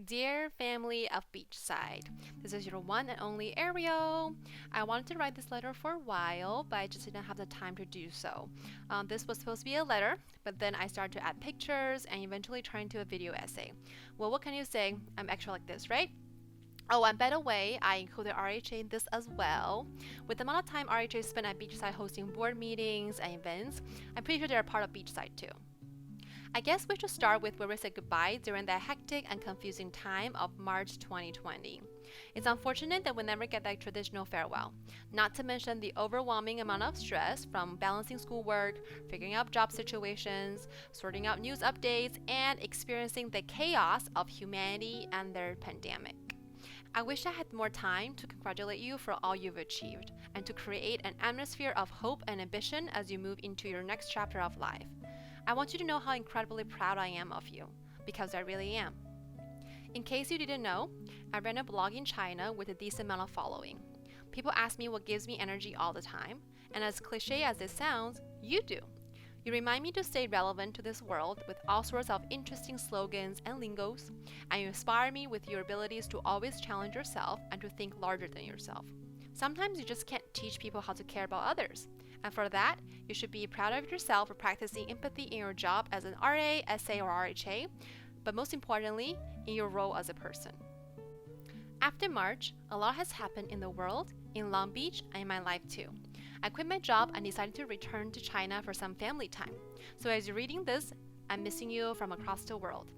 Dear family of Beachside, this is your one and only Ariel. I wanted to write this letter for a while, but I just didn't have the time to do so. This was supposed to be a letter, but then I started to add pictures and eventually turned into a video essay. Well, what can you say? I'm extra like this, right? Oh, and by the way, I included RHA in this as well. With the amount of time RHA spent at Beachside hosting board meetings and events, I'm pretty sure they're a part of Beachside too. I guess we should start with where we said goodbye during that hectic and confusing time of March 2020. It's unfortunate that we never get that traditional farewell, not to mention the overwhelming amount of stress from balancing schoolwork, figuring out job situations, sorting out news updates, and experiencing the chaos of humanity and their pandemic. I wish I had more time to congratulate you for all you've achieved and to create an atmosphere of hope and ambition as you move into your next chapter of life. I want you to know how incredibly proud I am of you, because I really am. In case you didn't know, I ran a blog in China with a decent amount of following. People ask me what gives me energy all the time, and as cliche as it sounds, you do. You remind me to stay relevant to this world with all sorts of interesting slogans and lingos, and you inspire me with your abilities to always challenge yourself and to think larger than yourself. Sometimes you just can't teach people how to care about others, and for that, you should be proud of yourself for practicing empathy in your job as an RA, SA, or RHA, but most importantly, in your role as a person. After March, a lot has happened in the world, in Long Beach, and in my life too. I quit my job and decided to return to China for some family time. So as you're reading this, I'm missing you from across the world.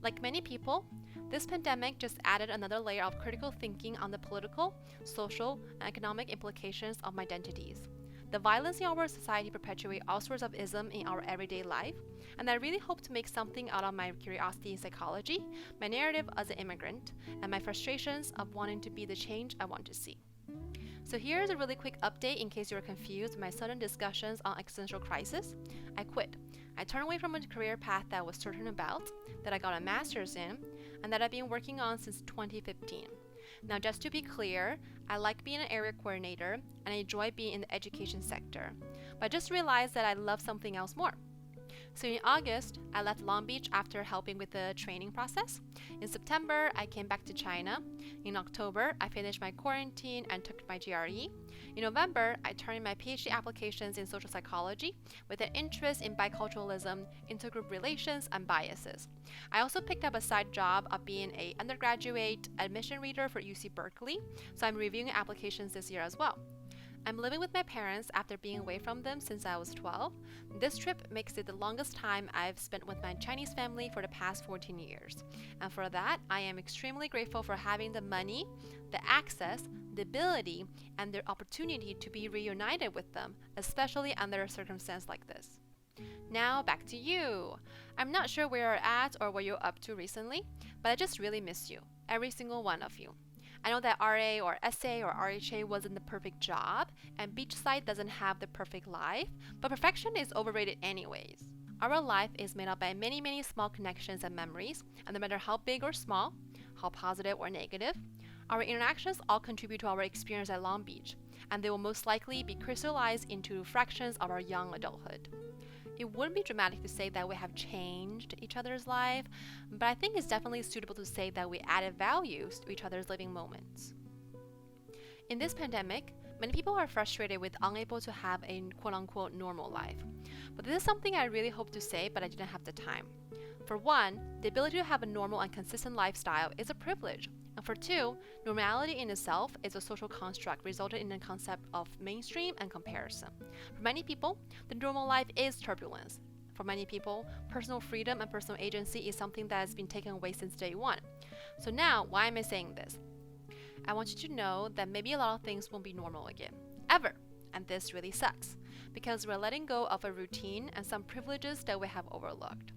Like many people, this pandemic just added another layer of critical thinking on the political, social, and economic implications of my identities. The violence in our society perpetuates all sorts of ism in our everyday life, and I really hope to make something out of my curiosity in psychology, my narrative as an immigrant, and my frustrations of wanting to be the change I want to see. So here's a really quick update in case you're confused with my sudden discussions on existential crisis. I quit. I turned away from a career path that I was certain about, that I got a master's in, and that I've been working on since 2015. Now, just to be clear, I like being an area coordinator and I enjoy being in the education sector, but I just realized that I love something else more. So in August, I left Long Beach after helping with the training process. In September, I came back to China. In October, I finished my quarantine and took my GRE. In November, I turned in my PhD applications in social psychology with an interest in biculturalism, intergroup relations, and biases. I also picked up a side job of being an undergraduate admission reader for UC Berkeley, so I'm reviewing applications this year as well. I'm living with my parents after being away from them since I was 12. This trip makes it the longest time I've spent with my Chinese family for the past 14 years. And for that, I am extremely grateful for having the money, the access, the ability, and the opportunity to be reunited with them, especially under a circumstance like this. Now, back to you. I'm not sure where you're at or what you're up to recently, but I just really miss you, every single one of you. I know that RA or SA or RHA wasn't the perfect job, and Beachside doesn't have the perfect life, but perfection is overrated anyways. Our life is made up by many, many small connections and memories, and no matter how big or small, how positive or negative, our interactions all contribute to our experience at Long Beach, and they will most likely be crystallized into fractions of our young adulthood. It wouldn't be dramatic to say that we have changed each other's life, but I think it's definitely suitable to say that we added values to each other's living moments. In this pandemic, many people are frustrated with unable to have a quote-unquote normal life. But this is something I really hope to say, but I didn't have the time. For one, the ability to have a normal and consistent lifestyle is a privilege. And for two, normality in itself is a social construct resulted in the concept of mainstream and comparison. For many people, the normal life is turbulence. For many people, personal freedom and personal agency is something that has been taken away since day one. So now, why am I saying this? I want you to know that maybe a lot of things won't be normal again, ever. And this really sucks, because we're letting go of a routine and some privileges that we have overlooked.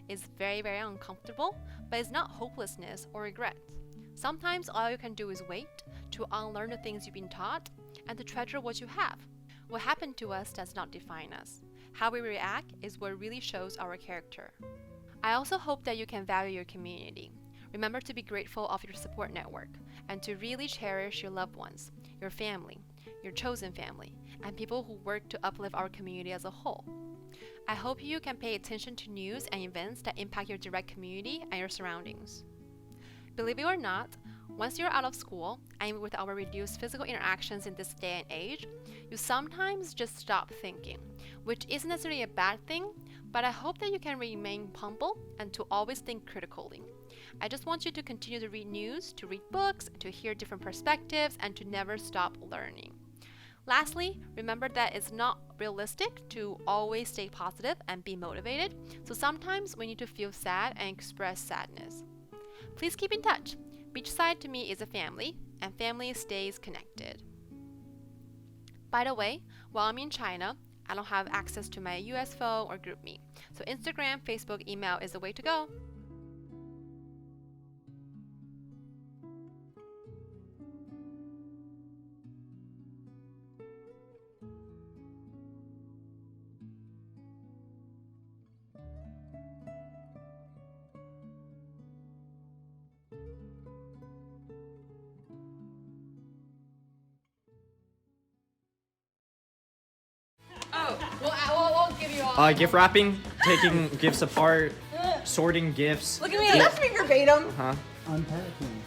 It's very, very uncomfortable, but it's not hopelessness or regret. Sometimes all you can do is wait to unlearn the things you've been taught and to treasure what you have. What happened to us does not define us. How we react is what really shows our character. I also hope that you can value your community. Remember to be grateful of your support network and to really cherish your loved ones, your family, your chosen family, and people who work to uplift our community as a whole. I hope you can pay attention to news and events that impact your direct community and your surroundings. Believe it or not, once you're out of school and with our reduced physical interactions in this day and age, you sometimes just stop thinking, which isn't necessarily a bad thing, but I hope that you can remain humble and to always think critically. I just want you to continue to read news, to read books, to hear different perspectives, and to never stop learning. Lastly, remember that it's not realistic to always stay positive and be motivated, so sometimes we need to feel sad and express sadness. Please keep in touch. Beachside to me is a family, and family stays connected. By the way, while I'm in China, I don't have access to my US phone or GroupMe, so Instagram, Facebook, email is the way to go. We'll give you all. Gift wrapping, taking gifts apart, sorting gifts. Look at me. That's me verbatim. Huh? Unpacking.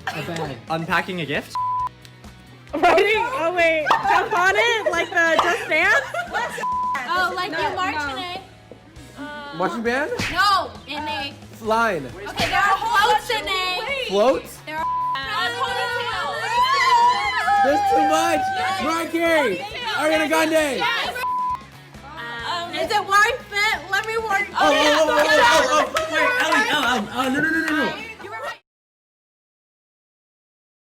A bag. Unpacking a gift? Writing. Oh wait. Jump on it like the Just Dance. Oh, like you march in a... Marching band? No, in a... Line. Okay, there are floats in a... Floats? There are... ponytails. There's too much! Mariah Carey! Ariana Grande! Is it wide fit? Let me work. Oh, wait, Ellie, no.